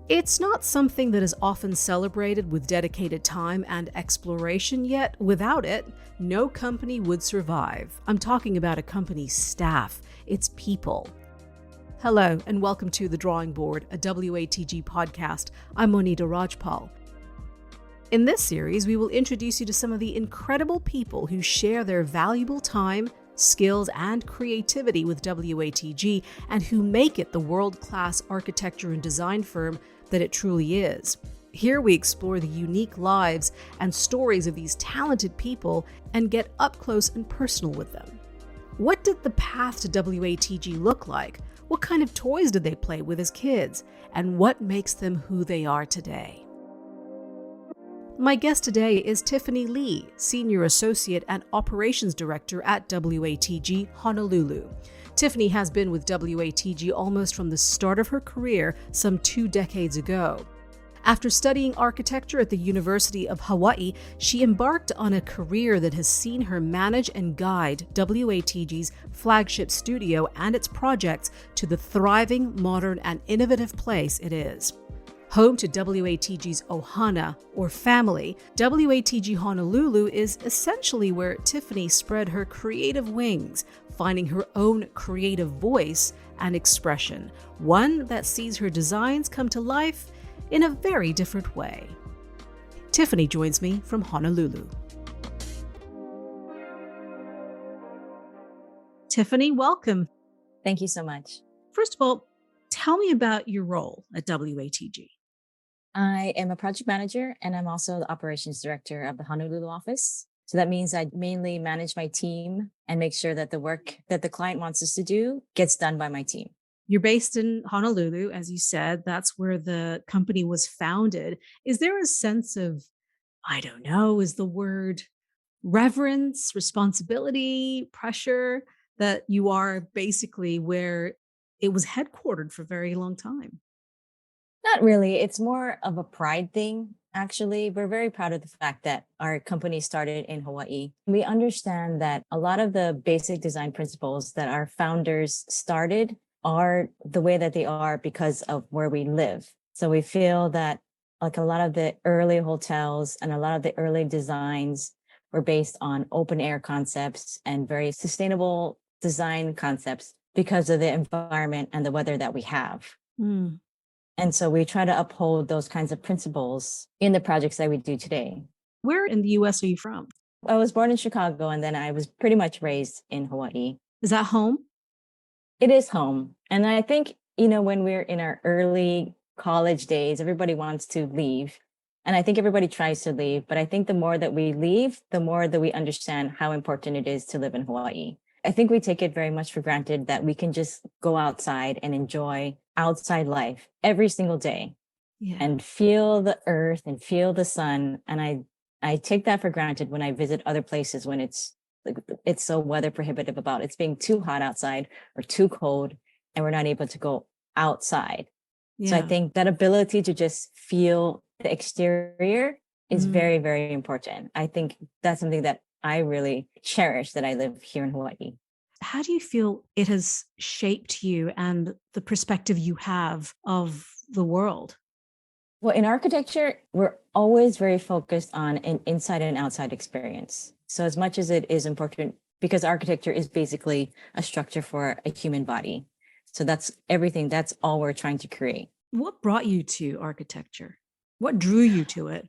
It's not something that is often celebrated with dedicated time and exploration, yet without it, no company would survive. I'm talking about a company's staff, its people. Hello, and welcome to The Drawing Board, a WATG podcast. I'm Monita Rajpal. In this series, we will introduce you to some of the incredible people who share their valuable time, skills, and creativity with WATG, and who make it the world-class architecture and design firm that it truly is. Here we explore the unique lives and stories of these talented people and get up close and personal with them. What did the path to WATG look like? What kind of toys did they play with as kids? And what makes them who they are today? My guest today is Tiffany Lee, Senior Associate and Operations Director at WATG Honolulu. Tiffany has been with WATG almost from the start of her career some 2 decades ago. After studying architecture at the University of Hawaii, she embarked on a career that has seen her manage and guide WATG's flagship studio and its projects to the thriving, modern, and innovative place it is. Home to WATG's Ohana, or family, WATG Honolulu is essentially where Tiffany spread her creative wings, finding her own creative voice and expression, one that sees her designs come to life in a very different way. Tiffany joins me from Honolulu. Tiffany, welcome. Thank you so much. First of all, tell me about your role at WATG. I am a project manager and I'm also the operations director of the Honolulu office. So that means I mainly manage my team and make sure that the work that the client wants us to do gets done by my team. You're based in Honolulu, as you said. That's where the company was founded. Is there a sense of, is the word reverence, responsibility, pressure that you are basically where it was headquartered for a very long time? Not really. It's more of a pride thing. Actually, we're very proud of the fact that our company started in Hawaii. We understand that a lot of the basic design principles that our founders started are the way that they are because of where we live. So we feel that like a lot of the early hotels and a lot of the early designs were based on open air concepts and very sustainable design concepts because of the environment and the weather that we have. Mm. And so we try to uphold those kinds of principles in the projects that we do today. Where in the US are you from? I was born in Chicago and then I was pretty much raised in Hawaii. Is that home? It is home. And I think, when we're in our early college days, everybody wants to leave. And I think everybody tries to leave. But I think the more that we leave, the more that we understand how important it is to live in Hawaii. I think we take it very much for granted that we can just go outside and enjoy outside life every single day and feel the earth and feel the sun. And I take that for granted when I visit other places when it's so weather prohibitive about it's being too hot outside or too cold and we're not able to go outside. Yeah. So I think that ability to just feel the exterior is very, very important. I think that's something that I really cherish that I live here in Hawaii. How do you feel it has shaped you and the perspective you have of the world? Well, in architecture, we're always very focused on an inside and outside experience. So as much as it is important, because architecture is basically a structure for a human body. So that's everything. That's all we're trying to create. What brought you to architecture? What drew you to it?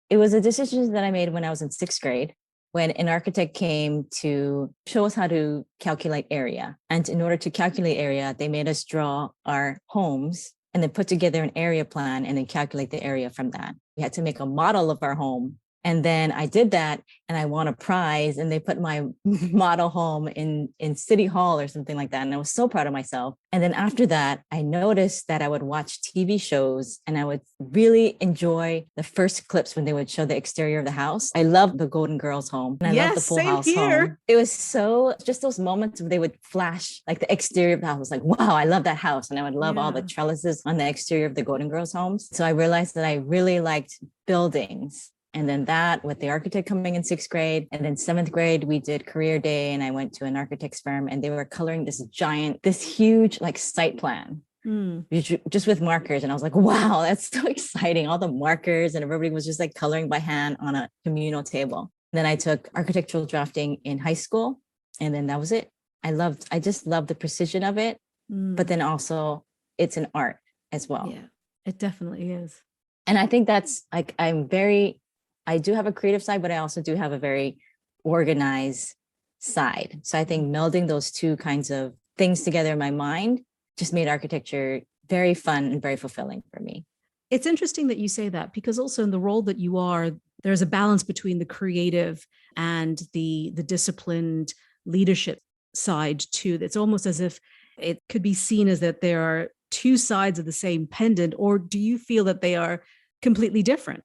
It was a decision that I made when I was in 6th grade, when an architect came to show us how to calculate area. And in order to calculate area, they made us draw our homes and then put together an area plan and then calculate the area from that. We had to make a model of our home. And then I did that and I won a prize and they put my model home in City Hall or something like that. And I was so proud of myself. And then after that, I noticed that I would watch TV shows and I would really enjoy the first clips when they would show the exterior of the house. I loved the Golden Girls home and I loved the Full House home. It was so just those moments where they would flash like the exterior of the house. I was like, wow, I love that house. And I would love all the trellises on the exterior of the Golden Girls homes. So I realized that I really liked buildings. And then that with the architect coming in 6th grade and then 7th grade, we did career day and I went to an architect's firm and they were coloring this huge like site plan Mm. just with markers. And I was like, wow, that's so exciting. All the markers and everybody was just like coloring by hand on a communal table. Then I took architectural drafting in high school, and then that was it. I just loved the precision of it, but Mm. then also it's an art as well. Yeah, it definitely is. And I think that's like, I do have a creative side, but I also do have a very organized side. So I think melding those two kinds of things together in my mind just made architecture very fun and very fulfilling for me. It's interesting that you say that, because also in the role that you are, there's a balance between the creative and the disciplined leadership side too. It's almost as if it could be seen as that there are two sides of the same pendant, or do you feel that they are completely different?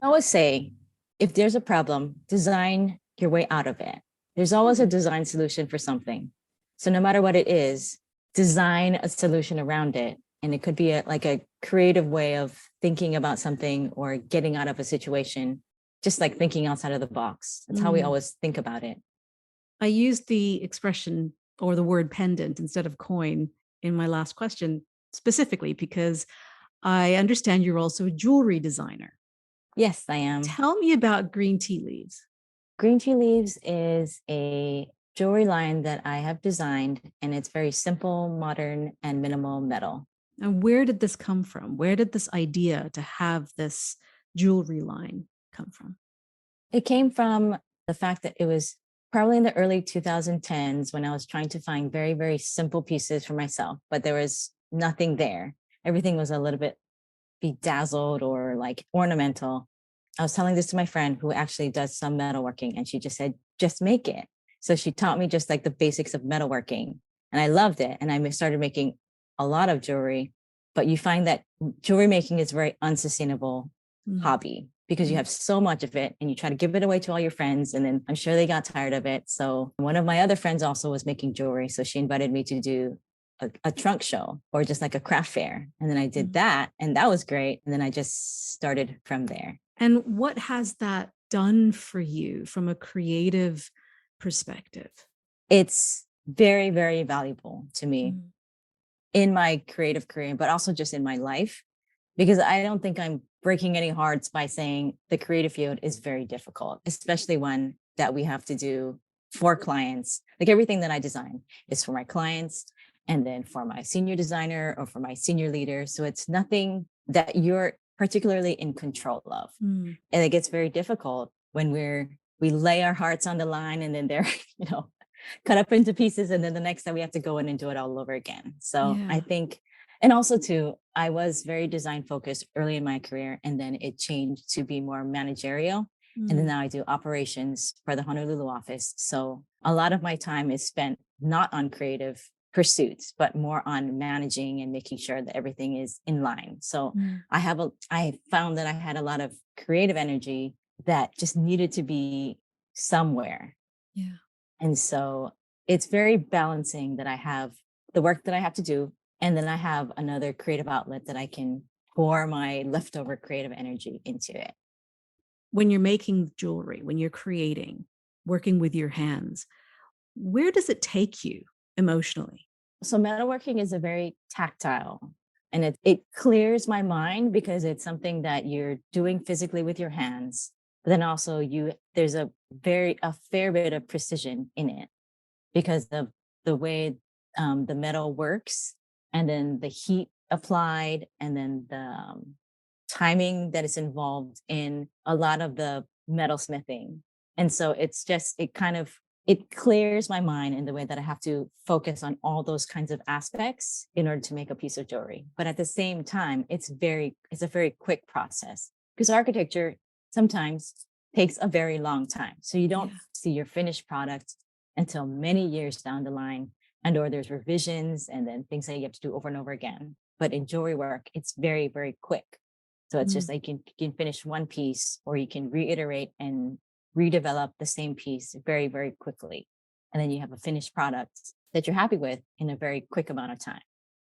I always say, if there's a problem, design your way out of it. There's always a design solution for something. So no matter what it is, design a solution around it. And it could be like a creative way of thinking about something or getting out of a situation, just like thinking outside of the box. That's how we Mm. always think about it. I used the expression or the word pendant instead of coin in my last question, specifically because I understand you're also a jewelry designer. Yes, I am. Tell me about green tea leaves. Green Tea Leaves is a jewelry line that I have designed, and it's very simple, modern, and minimal metal. And where did this come from? Where did this idea to have this jewelry line come from? It came from the fact that it was probably in the early 2010s when I was trying to find very, very simple pieces for myself, but there was nothing there. Everything was a little bit bedazzled or like ornamental. I was telling this to my friend who actually does some metalworking, and she just said, just make it. So she taught me just like the basics of metalworking, and I loved it. And I started making a lot of jewelry, but you find that jewelry making is a very unsustainable Mm. hobby because you Mm. have so much of it and you try to give it away to all your friends. And then I'm sure they got tired of it. So one of my other friends also was making jewelry. So she invited me to do a trunk show or just like a craft fair. And then I did that, and that was great. And then I just started from there. And what has that done for you from a creative perspective? It's very, very valuable to me Mm. in my creative career, but also just in my life, because I don't think I'm breaking any hearts by saying the creative field is very difficult, especially one that we have to do for clients. Like everything that I design is for my clients and then for my senior designer or for my senior leader. So it's nothing that you're particularly in control of. Mm. And it gets very difficult when we lay our hearts on the line and then they're, you know, cut up into pieces. And then the next time we have to go in and do it all over again. So I Yeah. think, and also too, I was very design focused early in my career, and then it changed to be more managerial. And then Mm. now I do operations for the Honolulu office. So a lot of my time is spent not on creative pursuits, but more on managing and making sure that everything is in line. So Mm. I found that I had a lot of creative energy that just needed to be somewhere. Yeah. And so it's very balancing that I have the work that I have to do, and then I have another creative outlet that I can pour my leftover creative energy into it. When you're making jewelry, when you're creating, working with your hands, where does it take you emotionally? So metalworking is a very tactile, and it clears my mind because it's something that you're doing physically with your hands. But then also there's a fair bit of precision in it because of the way the metal works, and then the heat applied, and then the timing that is involved in a lot of the metal smithing. And so it clears my mind in the way that I have to focus on all those kinds of aspects in order to make a piece of jewelry. But at the same time, it's a very quick process because architecture sometimes takes a very long time. So you don't Yeah. see your finished product until many years down the line, and or there's revisions and then things that you have to do over and over again. But in jewelry work, it's very, very quick. So it's just Mm. like you can finish one piece, or you can reiterate and redevelop the same piece very, very quickly. And then you have a finished product that you're happy with in a very quick amount of time.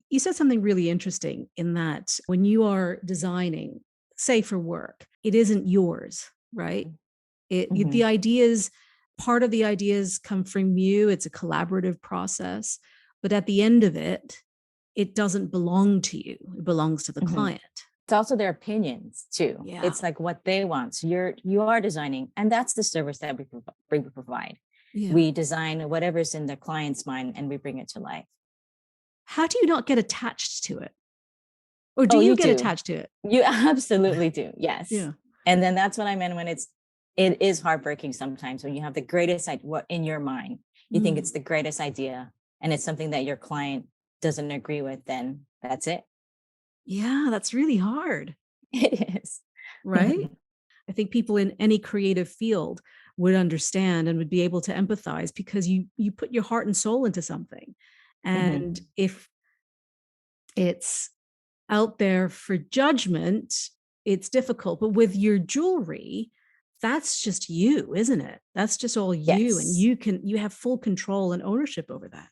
You said something really interesting in that when you are designing, say for work, it isn't yours, right? The Mhm. ideas, part of the ideas come from you. It's a collaborative process. But at the end of it, it doesn't belong to you. It belongs to the Mhm. client. It's also their opinions too. Yeah. It's like what they want. So you are designing, and that's the service that we provide. Yeah. We design whatever's in the client's mind, and we bring it to life. How do you not get attached to it? Or do Oh, you you get do. attached to it? You absolutely do. Yes. Yeah. And then that's what I meant when it is heartbreaking sometimes when you have the greatest idea what in your mind. You think Mm. it's the greatest idea and it's something that your client doesn't agree with, then that's it. Yeah, that's really hard, It is. right? I think people in any creative field would understand and would be able to empathize because you put your heart and soul into something. And Mhm. if it's out there for judgment, it's difficult. But with your jewelry, that's just you, isn't it? That's just all you. And Yes. you have full control and ownership over that.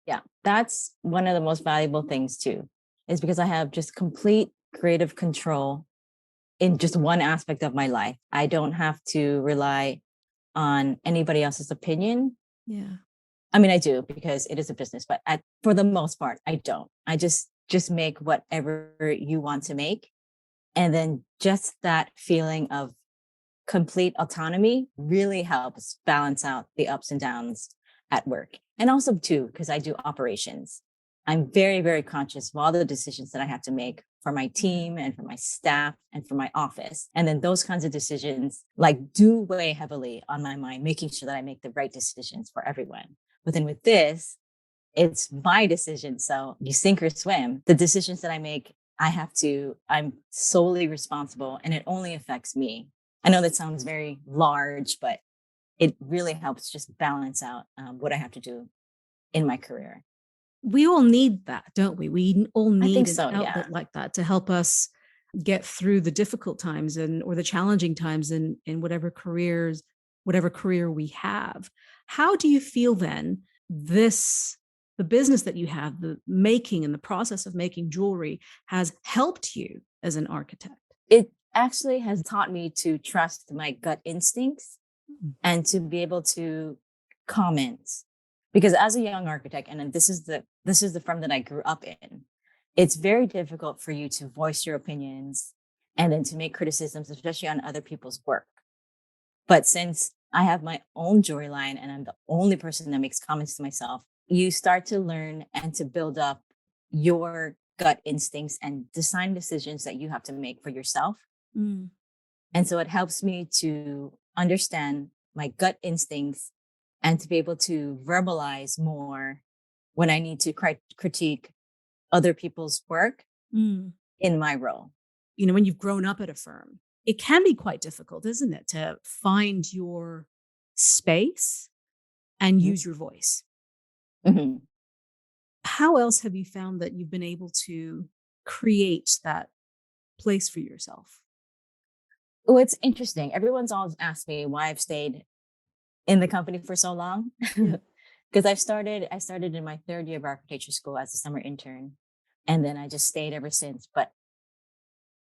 Yeah. That's one of the most valuable things too, is because I have just complete creative control in just one aspect of my life. I don't have to rely on anybody else's opinion. Yeah. I mean, I do because it is a business, but for the most part, I don't. I just make whatever you want to make, and then just that feeling of complete autonomy really helps balance out the ups and downs at work. And also too, because I do operations. I'm very, very conscious of all the decisions that I have to make for my Yeah. team and for my staff and for my office. And then those kinds of decisions like do weigh heavily on my mind, making sure that I make the right decisions for everyone. But then with this, it's my decision. So you sink or swim. The decisions that I make, I'm solely responsible and it only affects me. I know that sounds very large, but it really helps just balance out what I have to do in my career. We all need that, don't we? We all I think need an so. Yeah. outlet like that to help us get through the difficult times and or the challenging times in whatever career we have. How do you feel then this the business that you have, the making and the process of making jewelry has helped you as an architect? It actually has taught me to trust my gut instincts Mm. and to be able to comment, because as a young architect, and then this is the firm that I grew up in, it's very difficult for you to voice your opinions and then to make criticisms, especially on other people's work. But since I have my own jewelry line and I'm the only person that makes comments to myself, you start to learn and to build up your gut instincts and design decisions that you have to make for yourself. Mm. And so it helps me to understand my gut instincts and to be able to verbalize more when I need to critique other people's work Mm. in my role. When you've grown up at a firm, it can be quite difficult, isn't it, to find your space and Mhm. use your voice. Mhm. How else have you found that you've been able to create that place for yourself? Well, it's interesting. Everyone's always asked me why I've stayed in the company for so long. Yeah. Because I started in my third year of architecture school as a summer intern, and then I just stayed ever since. But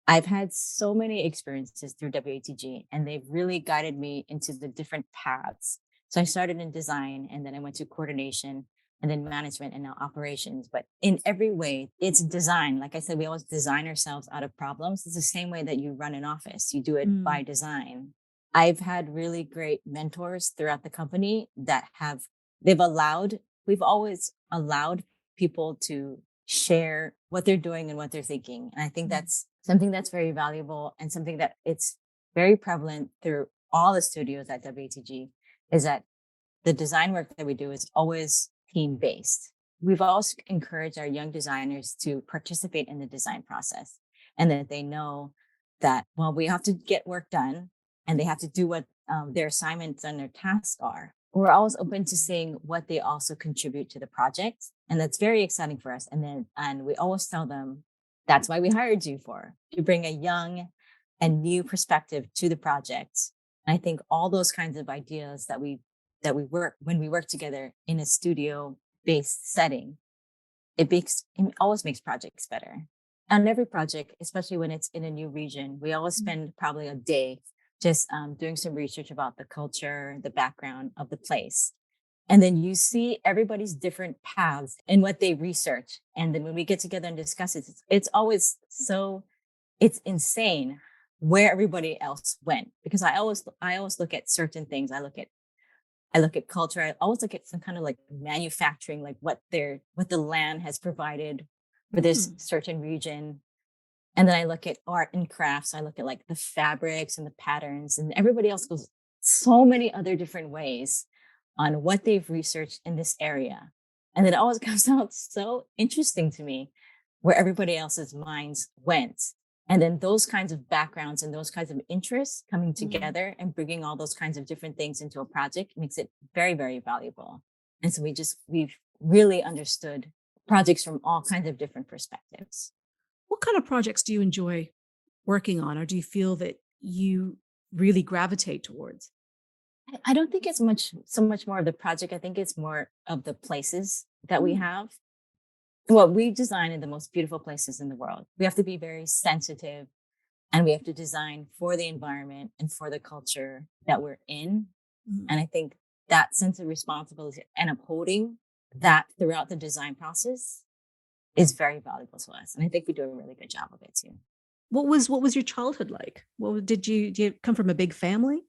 I've had so many experiences through WATG, and they've really guided me into the different paths. So I started in design, and then I went to coordination, and then management, and now operations. But in every way, it's design. Like I said, we always design ourselves out of problems. It's the same way that you run an office, you do it Mm. by design. I've had really great mentors throughout the company that we've always allowed people to share what they're doing and what they're thinking. And I think Mm. that's something that's very valuable and something that it's very prevalent through all the studios at WATG is that the design work that we do is always team based. We've also encouraged our young designers to participate in the design process and that they know that, well, we have to get work done and they have to do what their assignments and their tasks are. We're always open to seeing what they also contribute to the project. And that's very exciting for us. And we always tell them that's why we hired you for to bring a young and new perspective to the project. And I think all those kinds of ideas that we work when we work together in a studio based setting, it always makes projects better. On every project, especially when it's in a new region, we always Mm. spend probably a day just doing some research about the culture, the background of the place. And then you see everybody's different paths and what they research. And then when we get together and discuss it, it's always so, it's insane where everybody else went. Because I always look at certain things. I look at culture. I always look at some kind of like manufacturing, like what the land has provided for this Hmm. certain region. And then I look at art and crafts. I look at like the fabrics and the patterns, and everybody else goes so many other different ways on what they've researched in this area. And it always comes out so interesting to me where everybody else's minds went. And then those kinds of backgrounds and those kinds of interests coming Mm. together and bringing all those kinds of different things into a project makes it very, very valuable. And so we've really understood projects from all kinds of different perspectives. What kind of projects do you enjoy working on, or do you feel that you really gravitate towards? I don't think it's so much more of the project. I think it's more of the places that we Mm. have. Well, we design in the most beautiful places in the world. We have to be very sensitive, and we have to design for the environment and for the culture that we're in. Mm. And I think that sense of responsibility and upholding that throughout the design process is very valuable to us. And I think we do a really good job of it too. What was your childhood like? Do you come from a big family?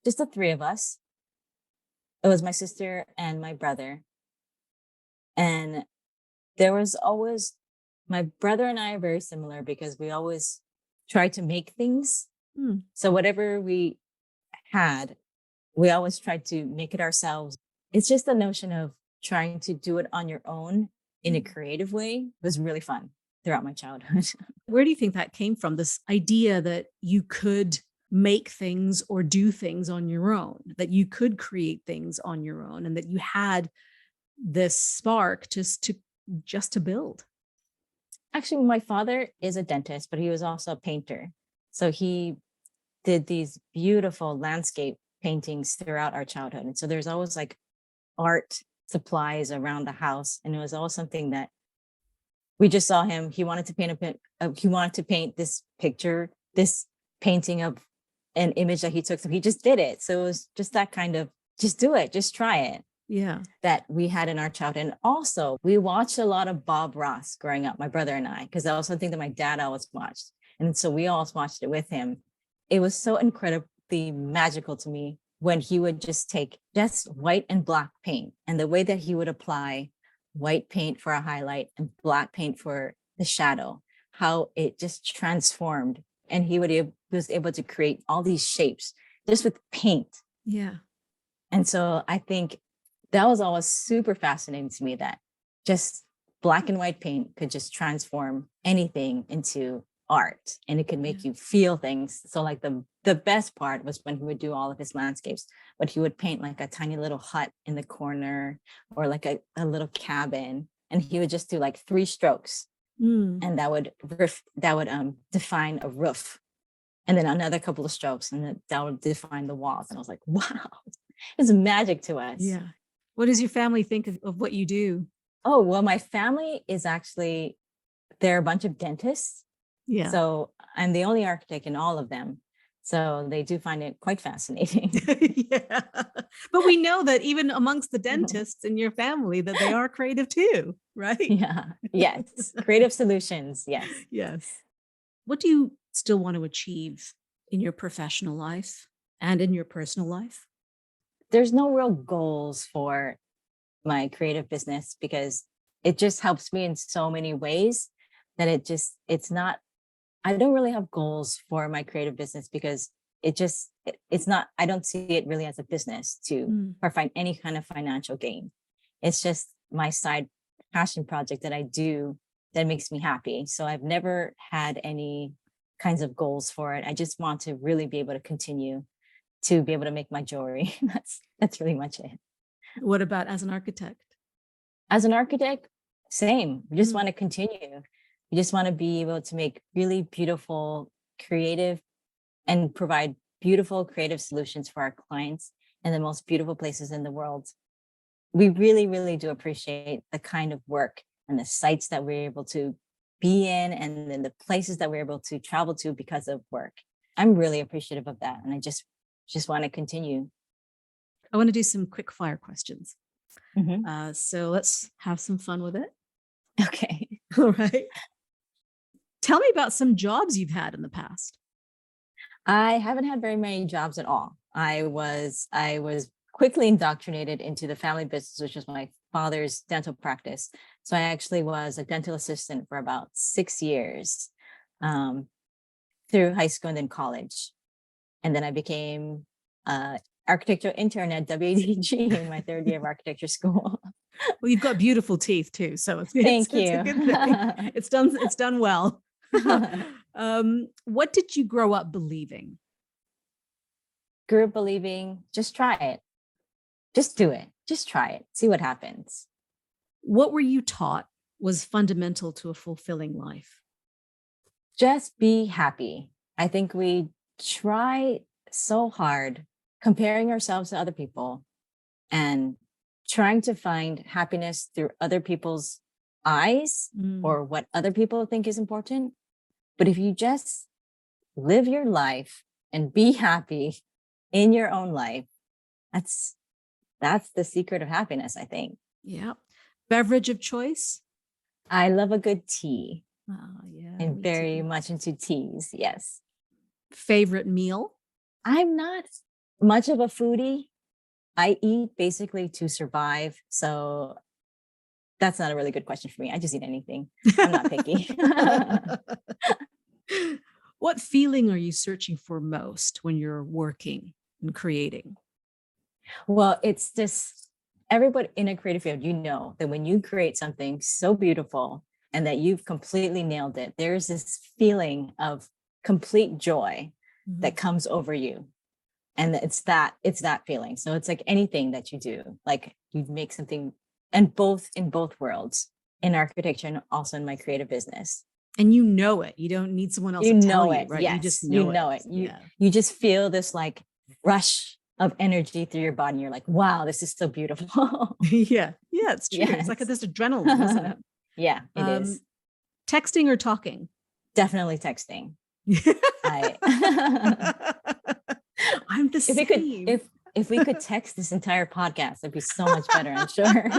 Just the three of us. It was my sister and my brother. And there was always, my brother and I are very similar because we always try to make things. Mm. So whatever we had, we always tried to make it ourselves. It's just the notion of trying to do it on your own in a Mm. creative way was really fun throughout my childhood. Where do you think that came from? This idea that you could make things or do things on your own, that you could create things on your own, and that you had this spark just to build. Actually, my father is a dentist, but he was also a painter. So he did these beautiful landscape paintings throughout our childhood. And so there's always like art supplies around the house. And it was always something that we just saw him. He wanted to he wanted to paint this picture, this painting of an image that he took. So he just did it. So it was just that kind of just do it, just try it Yeah. that we had in our childhood. And also, we watched a lot of Bob Ross growing up, my brother and I, because that was something that my dad always watched. And so we always watched it with him. It was so incredibly magical to me when he would just take just white and black paint, and the way that he would apply white paint for a highlight and black paint for the shadow, how it just transformed. And was able to create all these shapes just with paint. Yeah. And so I think that was always super fascinating to me, that just black and white paint could just transform anything into art, and it could Yeah. make you feel things. So like the best part was when he would do all of his landscapes, but he would paint like a tiny little hut in the corner, or like a little cabin, and he would just do like 3 strokes, Mm. and that would define a roof, and then another couple of strokes, and that would define the walls. And I was like, wow, it's magic to us. Yeah. What does your family think of what you do? Oh, well, my family is actually, they're a bunch of dentists. Yeah. So I'm the only architect in all of them. So they do find it quite fascinating. Yeah. But we know that even amongst the dentists in your family, that they are creative too, right? Yeah. Yes. Creative solutions. Yes. Yes. What do you still want to achieve in your professional life and in your personal life? There's no real goals for my creative business because it just helps me in so many ways that it's not, I don't really have goals for my creative business because it's not, I don't see it really as a business to Mm. or find any kind of financial gain. It's just my side passion project that I do that makes me happy. So I've never had any kinds of goals for it. I just want to really be able to continue to be able to make my jewelry. That's really much it. What about as an architect? As an architect, same. We just Mm. want to continue. We just want to be able to make really beautiful, creative, and provide beautiful, creative solutions for our clients in the most beautiful places in the world. We really, really do appreciate the kind of work and the sites that we're able to be in, and then the places that we're able to travel to because of work. I'm really appreciative of that. And I just want to continue. I want to do some quick fire questions. Mhm. So let's have some fun with it. Okay. All right. Tell me about some jobs you've had in the past. I haven't had very many jobs at all. I was quickly indoctrinated into the family business, which was my father's dental practice. So I actually was a dental assistant for about 6 years, um, through high school and then college. And then I became a architectural intern at WATG in my third year of architecture school. Well, you've got beautiful teeth too, so it's Thank a you. good thing. It's done well. What did you grow up believing? Grew up believing, just try it. Just do it. Just try it. See what happens. What were you taught was fundamental to a fulfilling life? Just be happy. I think we try so hard comparing ourselves to other people and trying to find happiness through other people's eyes Mm, or what other people think is important. But if you just live your life and be happy in your own life, that's that's the secret of happiness, I think. yeah. Beverage of choice? I love a good tea Oh, yeah, and me very too. much into teas. Yes. Favorite meal? I'm not much of a foodie. I eat basically to survive. So that's not a really good question for me. I just eat anything. I'm not picky. What feeling are you searching for most when you're working and creating? Well, it's just everybody in a creative field, that when you create something so beautiful and that you've completely nailed it, there's this feeling of complete joy Mhm. that comes over you. And it's that feeling. So it's like anything that you do, like you make something, and both in both worlds, in architecture and also in my creative business. And you know it. You don't need someone else You to tell know you, it. right? You just Yes, you know it. know it. You Yeah. you just feel this like rush of energy through your body. You're like, wow, this is so beautiful. Yeah. Yeah, it's true. It's like Yes. this adrenaline, isn't it? Yeah, it Um, is. Texting or talking? Definitely texting. I I'm the if we could same. if we could text this entire podcast, it'd be so much better, I'm sure.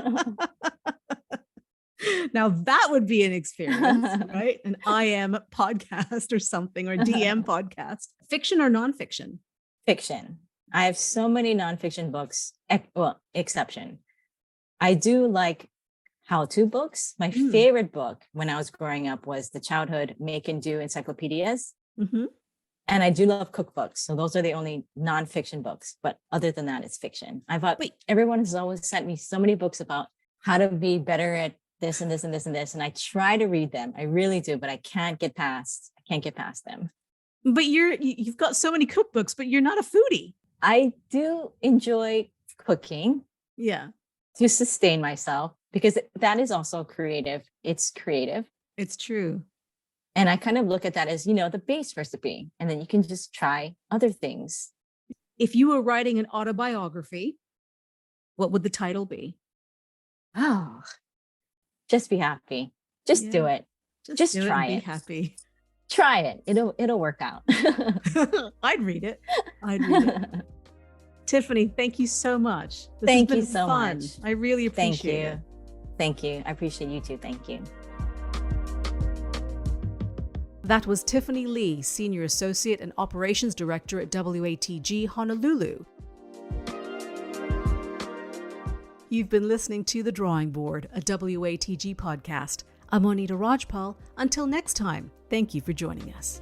Now that would be an experience, right? An IM podcast or something, or DM podcast. Fiction or nonfiction? Fiction. I have so many nonfiction books. Well, exception. I do like how-to books. My Mm. favorite book when I was growing up was the childhood make and do encyclopedias. Mm-hmm. And I do love cookbooks. So those are the only nonfiction books. But other than that, it's fiction. Wait, Everyone has always sent me so many books about how to be better at this and this and this and this. And I try to read them. I really do, but I can't get past them. but you've got so many cookbooks, but you're not a foodie. I do enjoy cooking Yeah, to sustain myself because that is also creative. It's creative. it's true. And I kind of look at that as, the base recipe. And then you can just try other things. If you were writing an autobiography, what would the title be? Oh, just be happy. Just do Yeah, it. just Just do it and try be it. happy. Try it. It'll work out. I'd read it. I'd read it. Tiffany, thank you so much. This Thank has you been so fun. much. I really Thank appreciate you. it. Thank you. I appreciate you too. Thank you. That was Tiffany Lee, Senior Associate and Operations Director at WATG Honolulu. You've been listening to The Drawing Board, a WATG podcast. I'm Anita Rajpal. Until next time, thank you for joining us.